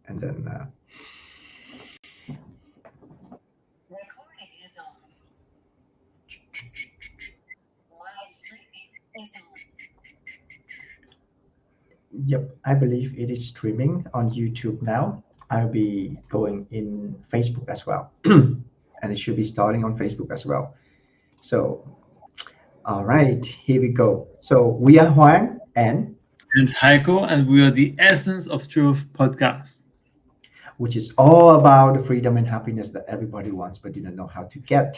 and then Recording is on. Live streaming is on. yep, I believe it is streaming on YouTube now. I'll be going in Facebook as well, and it should be starting on Facebook as well. So, all right, here we go. So we are Juan, and And Heiko, and we are the Essence of Truth podcast. which is all about the freedom and happiness that everybody wants but didn't know how to get.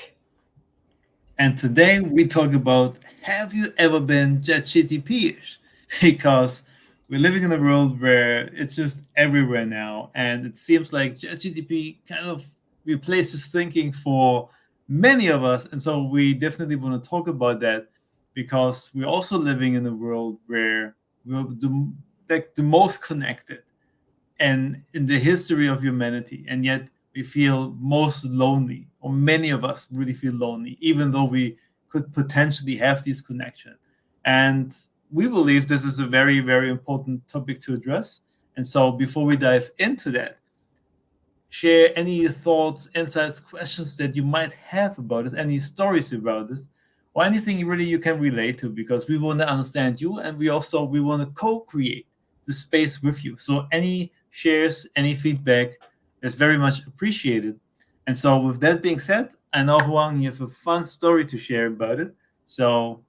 And today we talk about, have you ever been ChatGPT-Ish? Because we're living in a world where it's just everywhere now, and it seems like ChatGPT kind of replaces thinking for many of us. And so we definitely want to talk about that because we're also living in a world where we're the most connected and in the history of humanity, and yet we feel most lonely, or many of us really feel lonely, even though we could potentially have these connections. And we believe this is a very, very important topic to address. And so before we dive into that, share any thoughts, insights, questions that you might have about it, any stories about this, or anything you can relate to, because we want to understand you, and we want to co-create the space with you. So any shares, any feedback is very much appreciated. And so with that being said, I know, Huang, you have a fun story to share about it. So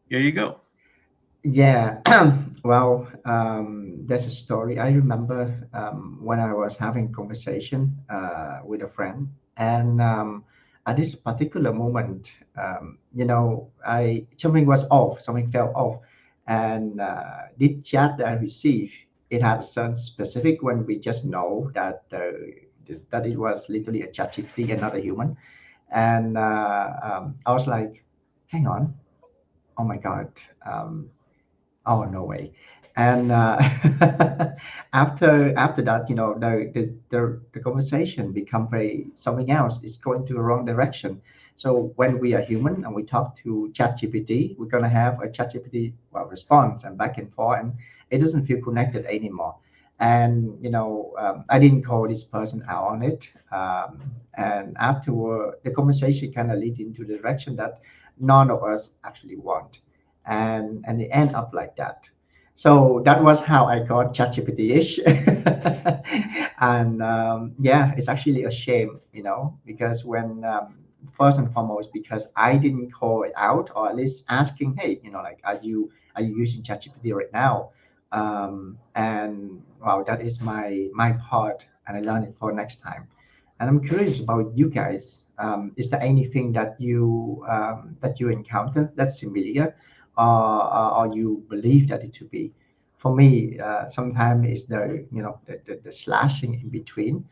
here you go. Yeah, well, there's a story. I remember when I was having a conversation with a friend, and at this particular moment, I something was off, something fell off, and the chat that I received, it had some specific when we just know that it was literally a chat GPT and not a human, and I was like, hang on, oh my God. Oh, no way. And after that, the conversation become very something else. It's going to the wrong direction. So when we are human and we talk to ChatGPT, we're gonna have a ChatGPT response and back and forth, and it doesn't feel connected anymore. And I didn't call this person out on it. And afterward, the conversation kind of lead into the direction that none of us actually want, and it end up like that. So that was how I got ChatGPT-ish. And yeah, it's actually a shame, because when first and foremost, because I didn't call it out, or at least asking, hey, like, are you using ChatGPT right now? And wow, that is my part, and I learned it for next time. And I'm curious about you guys. Is there anything that you encounter that's familiar, or you believe that it to be? For me, sometimes it's the slashing in between,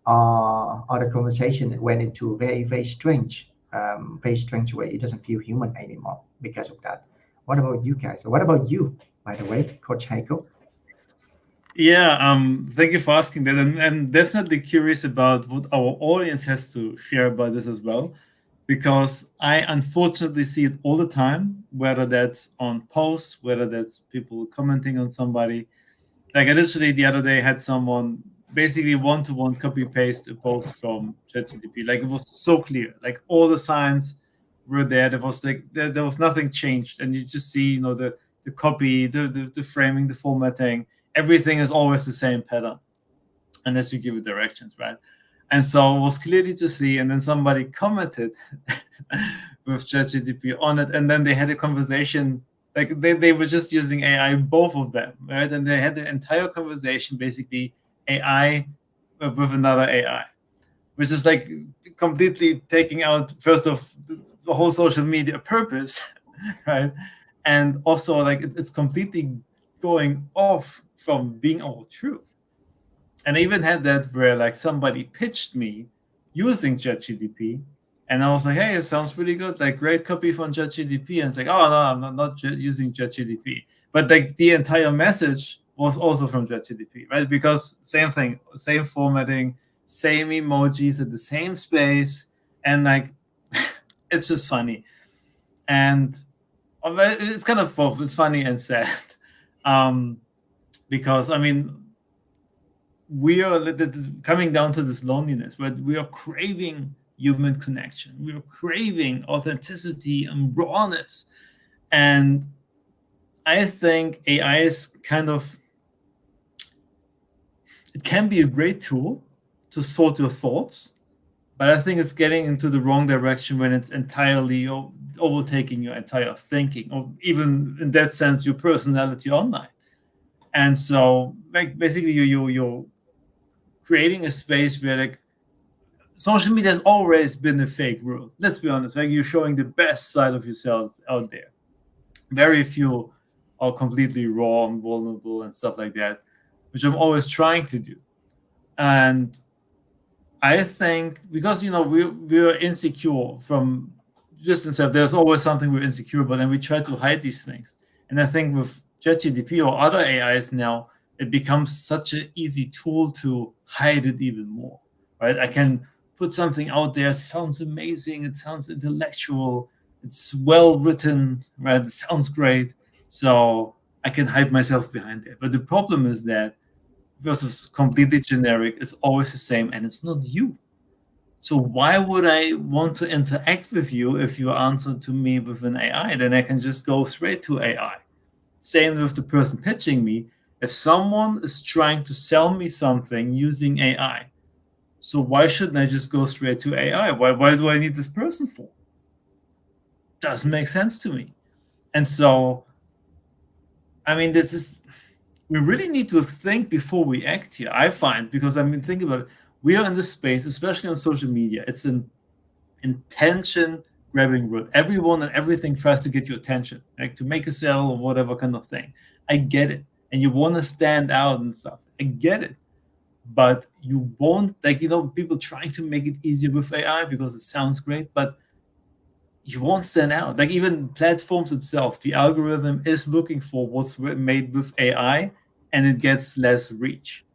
or the conversation that went into a very strange way. It doesn't feel human anymore because of that. What about you guys? Or what about you, by the way, Coach Heiko? Yeah, thank you for asking that. And I'm definitely curious about what our audience has to share about this as well, because I unfortunately see it all the time, whether that's on posts, whether that's people commenting on somebody. Like, I literally the other day had someone basically one to one copy paste a post from ChatGPT. Like, it was so clear, like all the signs were there. There was like there was nothing changed, and you just see, the copy, the framing, the formatting, everything is always the same pattern unless you give it directions, right? And so it was clearly to see, and then somebody commented with ChatGPT on it, and then they had a conversation. Like, they were just using AI, both of them, right? And they had the entire conversation basically AI with another AI, which is like completely taking out first of the whole social media purpose, right? And also, like, it's completely going off from being our truth. And I even had that where, like, somebody pitched me using ChatGPT, and I was like, "Hey, it sounds really good. Like, great copy from ChatGPT." And it's like, "Oh no, I'm not using ChatGPT." But like the entire message was also from ChatGPT, right? Because same thing, same formatting, same emojis at the same space, and like, it's just funny. And it's kind of both. It's funny and sad, um, because I mean, we are coming down to this loneliness, where we are craving human connection. We are craving authenticity and rawness. And I think AI is kind of, it can be a great tool to sort your thoughts, but I think it's getting into the wrong direction when it's entirely overtaking your entire thinking, or even in that sense, your personality online. And so, like, basically, you're creating a space where, like, social media has always been a fake world. Let's be honest, like, you're showing the best side of yourself out there. Very few are completely raw and vulnerable and stuff like that, which I'm always trying to do. And I think because we're insecure from just itself. There's always something we're insecure about, and we try to hide these things. And I think with ChatGPT or other AIs now, it becomes such an easy tool to hide it even more. Right? I can put something out there. Sounds amazing. It sounds intellectual. It's well written. Right? It sounds great. So I can hide myself behind it. But the problem is that versus completely generic is always the same, and it's not you. So why would I want to interact with you if you answer to me with an AI? Then I can just go straight to AI. Same with the person pitching me. If someone is trying to sell me something using AI, so why shouldn't I just go straight to AI? Why do I need this person for? Doesn't make sense to me. And so, I mean, we really need to think before we act here, I find, because I mean, think about it. We are in this space, especially on social media. It's an intention grabbing world. Everyone and everything tries to get your attention, like to make a sale or whatever kind of thing. I get it. And you want to stand out and stuff. I get it. But you won't, like, people trying to make it easier with AI because it sounds great, but you won't stand out. Like, even platforms itself, the algorithm is looking for what's made with AI, and it gets less reach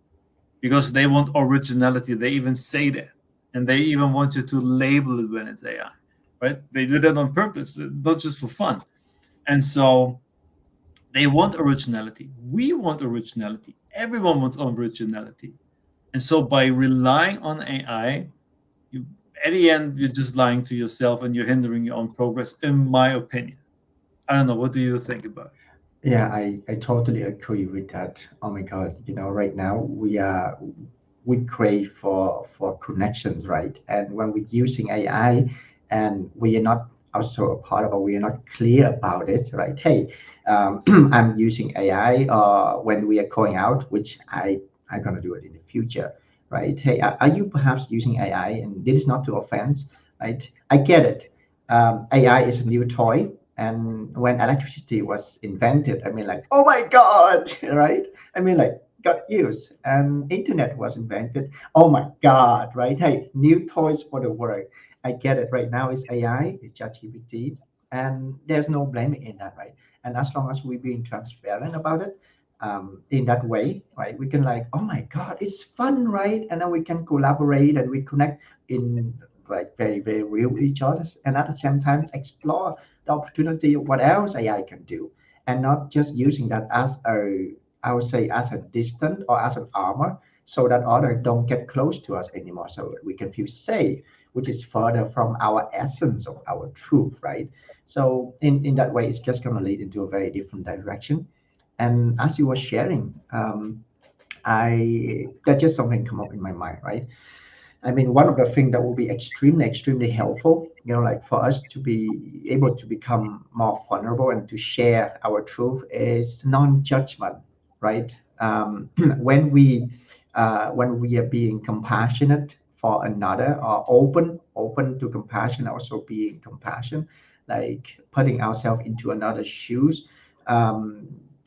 because they want originality. They even say that, and they even want you to label it when it's AI, right? They do that on purpose, not just for fun. And so they want originality. We want originality. Everyone wants originality. And so by relying on AI, you, at the end, you're just lying to yourself and you're hindering your own progress, in my opinion. I don't know. What do you think about it? Yeah, I totally agree with that. Oh my God, right now we crave for connections, right? And when we're using AI and we are not also a part of it, we are not clear about it, right? Hey, I'm using AI when we are going out, which I'm gonna do it in the future, right? Hey, are you perhaps using AI? And this is not to offense, right? I get it. AI is a new toy, and when electricity was invented, I mean, like, oh my God, right? I mean, like, got used, and internet was invented. Oh my God, right? Hey, new toys for the world. I get it. Right now, it's AI, it's ChatGPT, and there's no blaming in that, right? And as long as we're being transparent about it, in that way, right? We can, like, oh my God, it's fun, right? And then we can collaborate and we connect in, like, very, very real with each other, and at the same time explore the opportunity what else AI can do, and not just using that as a, I would say, as a distant or as an armor, so that others don't get close to us anymore, so we can feel safe, which is further from our essence of our truth, right? So in that way, it's just going to lead into a very different direction. And as you were sharing, I that just something come up in my mind, right? I mean, one of the things that will be extremely, extremely helpful, like for us to be able to become more vulnerable and to share our truth is non-judgment, right? When we are being compassionate for another, or open to compassion, also being compassion, like putting ourselves into another's shoes,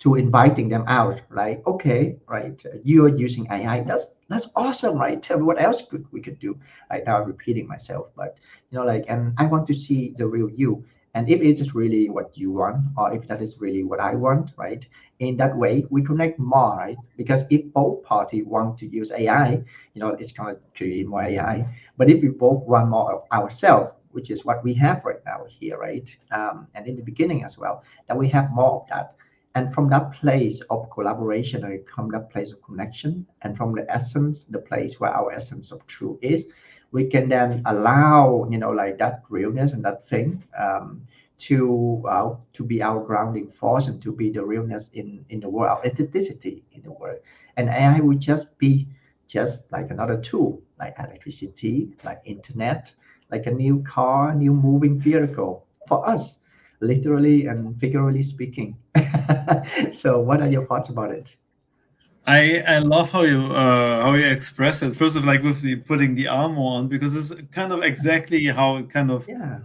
to inviting them out, like, okay, right, you are using AI, that's awesome, right? Tell me what else we could do. Right now I'm repeating myself, but like, and I want to see the real you, and if it is really what you want, or if that is really what I want, right? In that way we connect more, right? Because if both parties want to use AI, it's going to create more AI. But if we both want more of ourselves, which is what we have right now here, right? And in the beginning as well, that we have more of that, And from that place of collaboration, I come that place of connection, and from the essence, the place where our essence of truth is, we can then allow, like that realness and that thing, to be our grounding force and to be the realness in the world, our authenticity in the world. And AI will just be just like another tool, like electricity, like internet, like a new car, new moving vehicle for us, literally and figuratively speaking. So, what are your thoughts about it? I love how you express it. First of like with the putting the armor on, because it's kind of exactly how it kind of Yeah,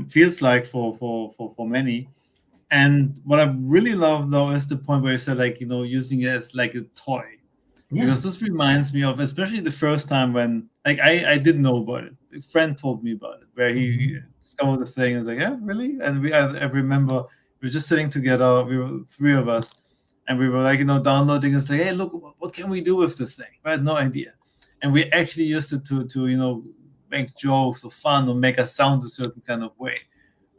feels like for many. And what I really love though is the point where you said like using it as like a toy, yeah. because this reminds me of especially the first time when like I didn't know about it. A friend told me about it where he Mhm. discovered the thing and was like, yeah, really? And I remember we were just sitting together, we were three of us, and we were like downloading. It's like, hey, look, what can we do with this thing? I had no idea, and we actually used it to make jokes or fun or make us sound a certain kind of way.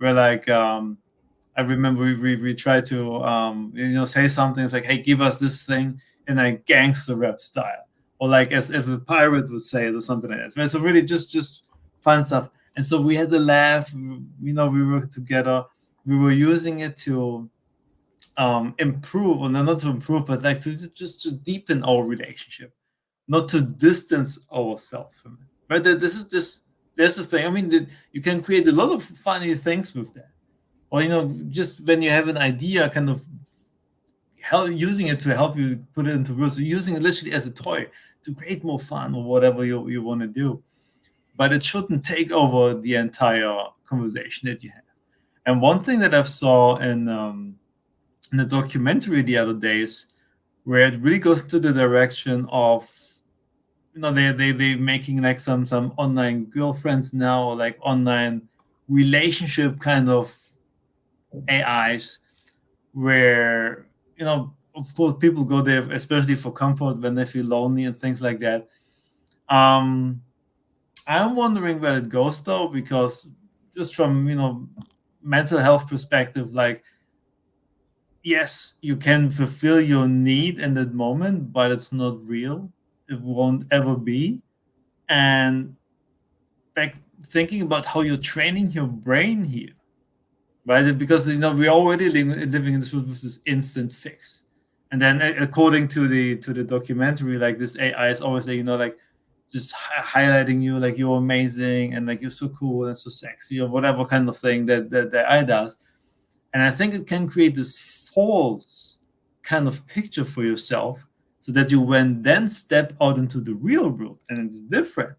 We're like I remember we tried to say something. It's like, hey, give us this thing in a gangster rap style, or like as if a pirate would say it, or something like that. Right? So really, just fun stuff. And so we had to laugh. We were together. We were using it to improve, or not to improve, but like to deepen our relationship, not to distance ourselves from it. Right? This is this. There's the thing. I mean, you can create a lot of funny things with that, or just when you have an idea, kind of using it to help you put it into words, using it literally as a toy to create more fun or whatever you want to do. But it shouldn't take over the entire conversation that you have. And one thing that I've saw in the documentary the other days, where it really goes to the direction of they making like some online girlfriends now, or like online relationship kind of AIs, where of course people go there especially for comfort when they feel lonely and things like that. um I'm wondering where it goes though, because just from mental health perspective, like, yes, you can fulfill your need in that moment, but it's not real. It won't ever be. And like thinking about how you're training your brain here, right? Because we're already living in this world with this instant fix, and then according to the documentary, like this AI is always like like just highlighting you like you're amazing and like you're so cool and so sexy or whatever kind of thing that AI does. And I think it can create this false kind of picture for yourself, so that you when then step out into the real world and it's different,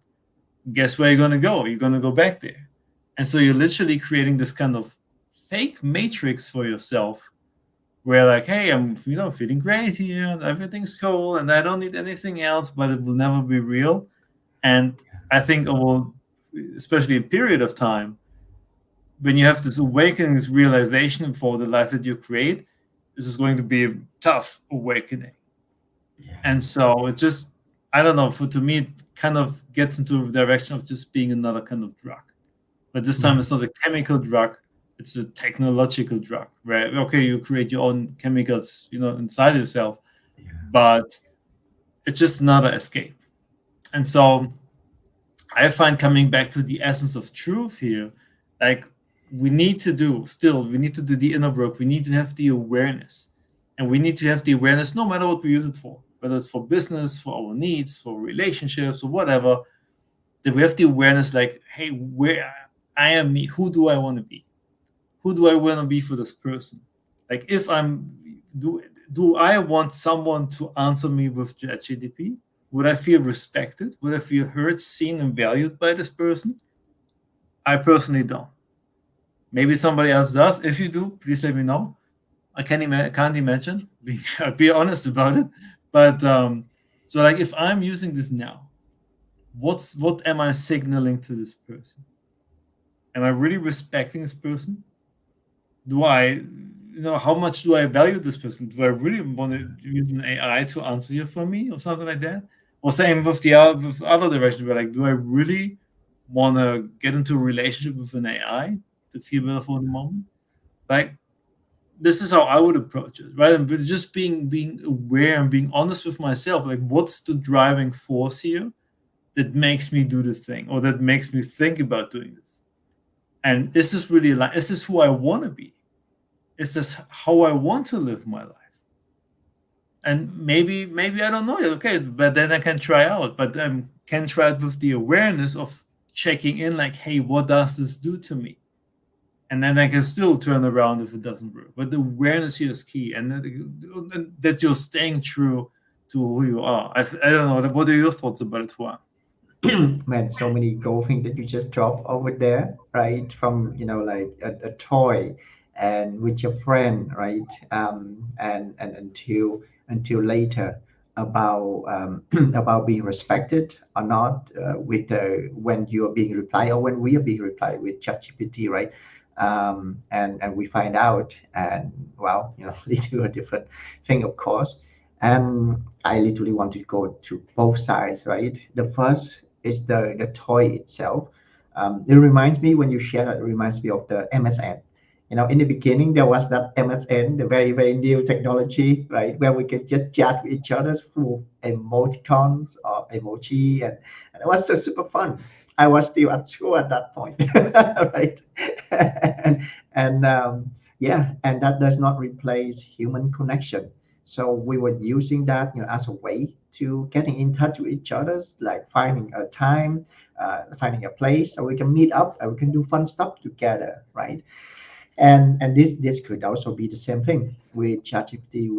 guess where you're going to go? You're going to go back there. And so you're literally creating this kind of fake matrix for yourself, where like, hey, I'm feeling great here and everything's cool and I don't need anything else, but it will never be real. And I think over especially a period of time, when you have this awakening, this realization for the life that you create, this is going to be a tough awakening. Yeah. And so it just, I don't know, for to me it kind of gets into the direction of just being another kind of drug. But this time Mhm. it's not a chemical drug, it's a technological drug, right? Okay, you create your own chemicals inside yourself, Yeah. but it's just not an escape. And so I find, coming back to the essence of truth here, like, we need to do the inner work. We need to have the awareness. And we need to have the awareness no matter what we use it for, whether it's for business, for our needs, for relationships, or whatever, that we have the awareness like, hey, where I am me, who do I want to be? Who do I want to be for this person? Like, if do I want someone to answer me with ChatGPT? Would I feel respected? Would I feel heard, seen, and valued by this person? I personally don't. Maybe somebody else does. If you do, please let me know. I can't imagine. Be honest about it. But so like, if I'm using this now, what am I signaling to this person? Am I really respecting this person? Do I, how much do I value this person? Do I really want to use an AI to answer you for me or something like that? Or same with with other direction, where like, do I really want to get into a relationship with an AI to feel better for the moment? Like, this is how I would approach it, right? And just being aware and being honest with myself, like what's the driving force here that makes me do this thing or that makes me think about doing this? And is this really like, is this who I want to be? Is this how I want to live my life? And maybe I don't know yet. Okay, but then I can try out. But can try it with the awareness of checking in, like, hey, what does this do to me? And then I can still turn around if it doesn't work. But the awareness here is key, and that you're staying true to who you are. I don't know. What are your thoughts about it, Juan? Man, so many cool things that you just dropped over there, right? From, like a toy and with your friend, right? And until later about about being respected or not, with when you are being replied or when we are being replied with ChatGPT, right? And we find out, and well, lead to a different thing, of course. And I literally want to go to both sides, right? The first is the toy itself. It reminds me, when you share that, it reminds me of the MSN. In the beginning, there was that MSN, the very, very new technology, right, where we could just chat with each other through emoticons or emoji, and it was so super fun. I was still at school at that point, right? And yeah, and that does not replace human connection. So we were using that, as a way to getting in touch with each other's, like finding a time, finding a place, so we can meet up and we can do fun stuff together, right? And this could also be the same thing with ChatGPT,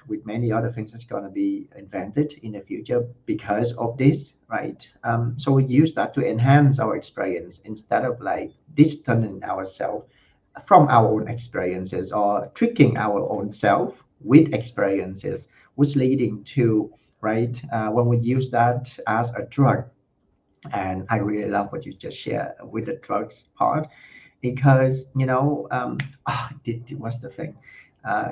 with many other things that's going to be invented in the future because of this, right? So we use that to enhance our experience instead of like distancing ourselves from our own experiences or tricking our own self with experiences, which leading to, right, when we use that as a drug. And I really love what you just shared with the drugs part, because what's the thing,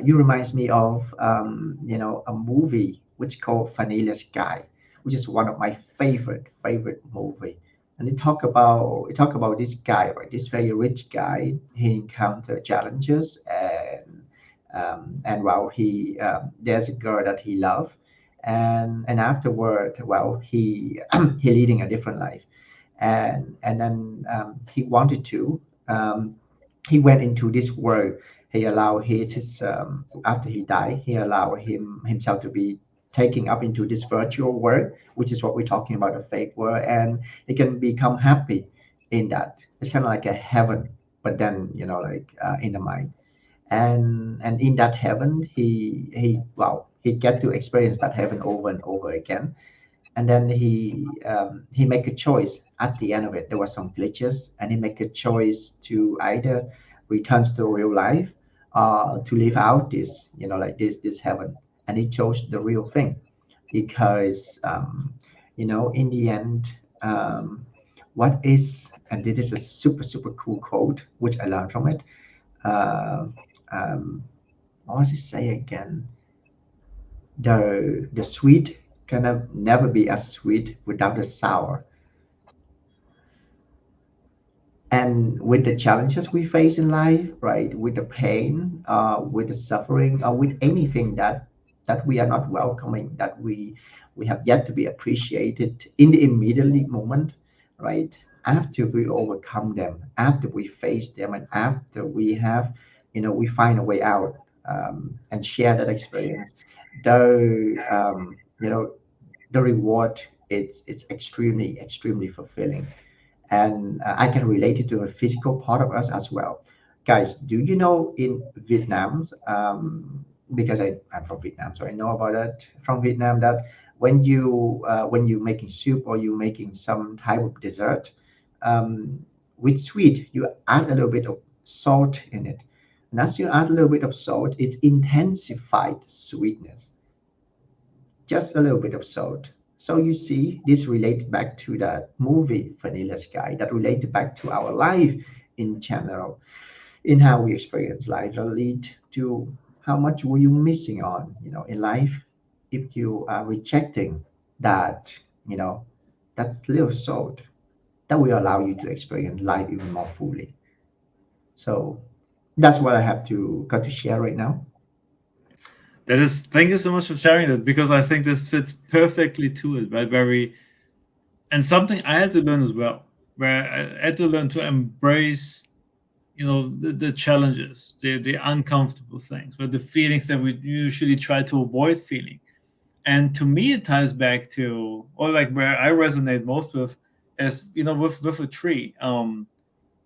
you reminds me of a movie which called Vanilla Sky, which is one of my favorite movie. And it talk about this guy, right, this very rich guy. He encountered challenges, and well, he there's a girl that he loved, and afterward, well, he leading a different life. And then he wanted to, he went into this world. He allowed his after he died, he allowed himself to be taken up into this virtual world, which is what we're talking about, a fake world, and he can become happy in that. It's kind of like a heaven, but then, like, in the mind. And in that heaven, he get to experience that heaven over and over again. And then he make a choice at the end of it. There was some glitches, and he make a choice to either return to real life, to live out this, like this heaven. And he chose the real thing because, in the end, what is, and this is a super super cool quote which I learned from it. uh, um, what was it say again? The sweet can never be as sweet without the sour. And with the challenges we face in life, right, with the pain, with the suffering, with anything that we are not welcoming, that we have yet to be appreciated in the immediately moment, right? After we overcome them, after we face them, and after we have, we find a way out, and share that experience, though, the reward, it's extremely fulfilling. And I can relate it to a physical part of us as well. Guys, do you know in Vietnam, because I'm from Vietnam, so I know about it from Vietnam, that when you making soup or you making some type of dessert, with sweet, you add a little bit of salt in it. And as you add a little bit of salt, it's intensified sweetness, just a little bit of salt. So you see, this related back to that movie Vanilla Sky, that related back to our life in general, in how we experience life, that lead to how much were you missing on, in life, if you are rejecting that, you know, that little salt that will allow you to experience life even more fully. So That's what I have to got to share right now. That is, thank you so much for sharing that, because I think this fits perfectly to it, right? Very, and something I had to learn as well, where I had to learn to embrace, the challenges, the uncomfortable things, but the feelings that we usually try to avoid feeling. And to me, it ties back to, or like where I resonate most with, is with a tree.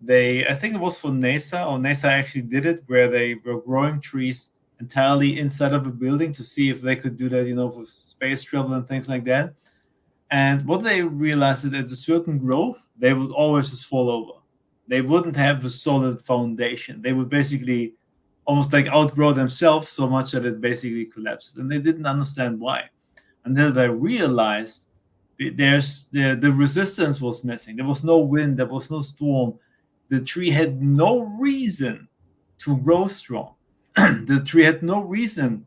They, I think it was for NASA, or NASA actually did it, where they were growing trees entirely inside of a building to see if they could do that, with space travel and things like that. And what they realized is that at a certain growth, they would always just fall over. They wouldn't have a solid foundation. They would basically almost like outgrow themselves so much that it basically collapsed. And they didn't understand why until they realized the resistance was missing. There was no wind, there was no storm. The tree had no reason to grow strong. The tree had no reason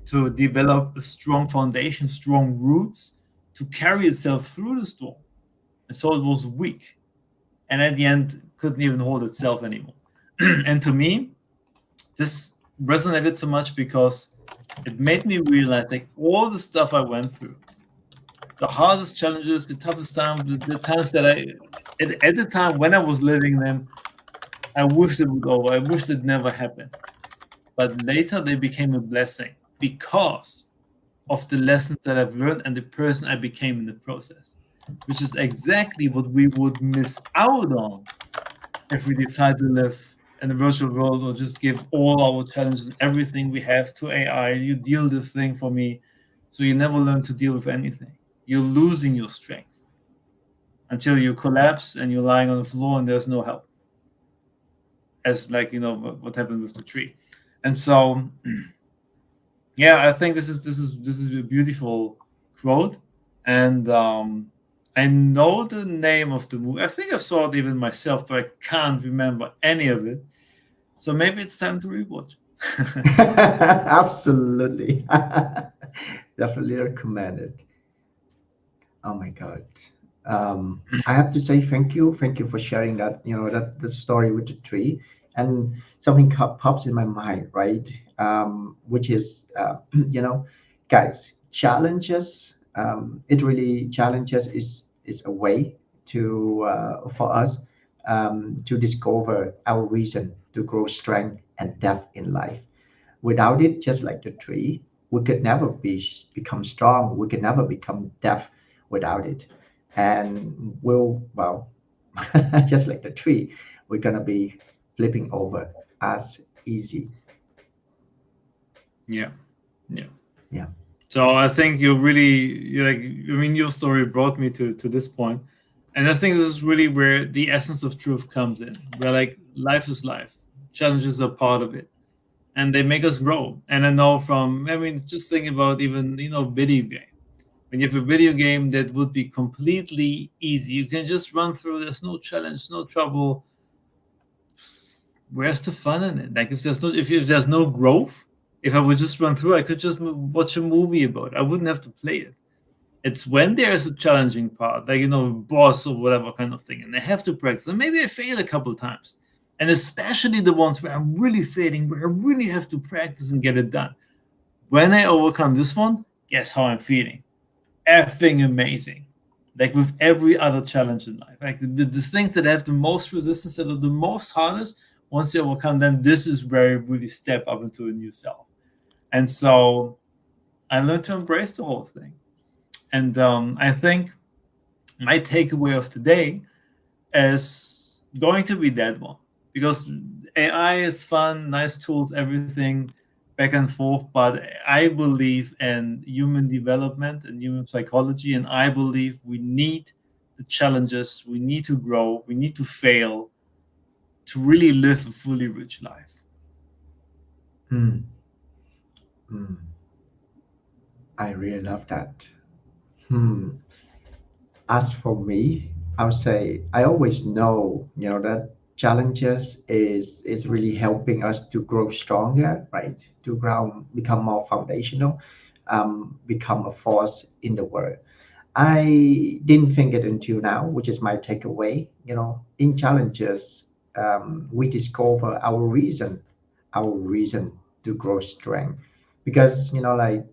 to develop a strong foundation, strong roots to carry itself through the storm. And so it was weak. And at the end, couldn't even hold itself anymore. And to me, this resonated so much because it made me realize like all the stuff I went through, the hardest challenges, the toughest times, the times that at the time when I was living them, I wished it would over. I wished it never happened. But later they became a blessing because of the lessons that I've learned and the person I became in the process, which is exactly what we would miss out on if we decide to live in a virtual world or just give all our challenges and everything we have to AI. You deal this thing for me. So you never learn to deal with anything. You're losing your strength until you collapse and you're lying on the floor and there's no help. As like, what happened with the tree. And so yeah, I think this is a beautiful quote. And I know the name of the movie. I think I saw it even myself, but I can't remember any of it. So maybe it's time to rewatch. Absolutely. Definitely recommend it. Oh my God. I have to say thank you. Thank you for sharing that, that the story with the tree. And something pops in my mind, right? Which is, guys, challenges. It really challenges is a way to for us to discover our reason to grow strength and depth in life. Without it, just like the tree, we could never become strong. We could never become deaf without it. And well, just like the tree, we're gonna be flipping over as easy. Yeah. Yeah. Yeah. So I think your story brought me to this point. And I think this is really where the essence of truth comes in, where like life is life. Challenges are part of it. And they make us grow. And I know just thinking about even, video game. When you have a video game that would be completely easy, you can just run through, there's no challenge, no trouble. Where's the fun in it? Like if there's no growth, if I would just run through, I could just watch a movie about it. I wouldn't have to play it. It's when there's a challenging part, like boss or whatever kind of thing, and I have to practice. And maybe I fail a couple of times, and especially the ones where I'm really failing, where I really have to practice and get it done. When I overcome this one, guess how I'm feeling? Effing amazing. Like with every other challenge in life, like the things that have the most resistance, that are the most hardest, once you overcome them, this is where you really step up into a new self. And so I learned to embrace the whole thing. And I think my takeaway of today is going to be that one, because AI is fun, nice tools, everything back and forth. But I believe in human development and human psychology, and I believe we need the challenges, we need to grow, we need to fail to really live a fully rich life. Mm, mm. I really love that. Hmm. As for me, I would say I always know, that challenges is really helping us to grow stronger, right? To grow, become more foundational, become a force in the world. I didn't think it until now, which is my takeaway. In challenges, we discover our reason to grow strength. Because like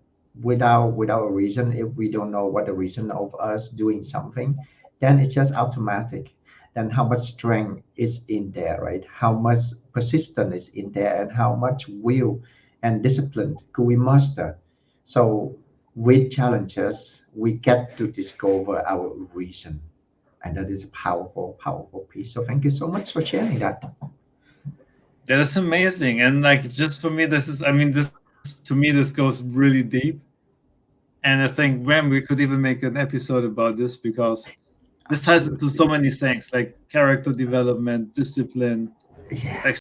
without a reason, if we don't know what the reason of us doing something, then it's just automatic. Then how much strength is in there, right? How much persistence is in there, and how much will and discipline could we master? So with challenges, we get to discover our reason, and that is a powerful, powerful piece. So thank you so much for sharing that. That is amazing. And like just for me, this is I mean, this to me this goes really deep. And I think when we could even make an episode about this because this ties into so Absolutely. many things like character development, discipline, Yeah. like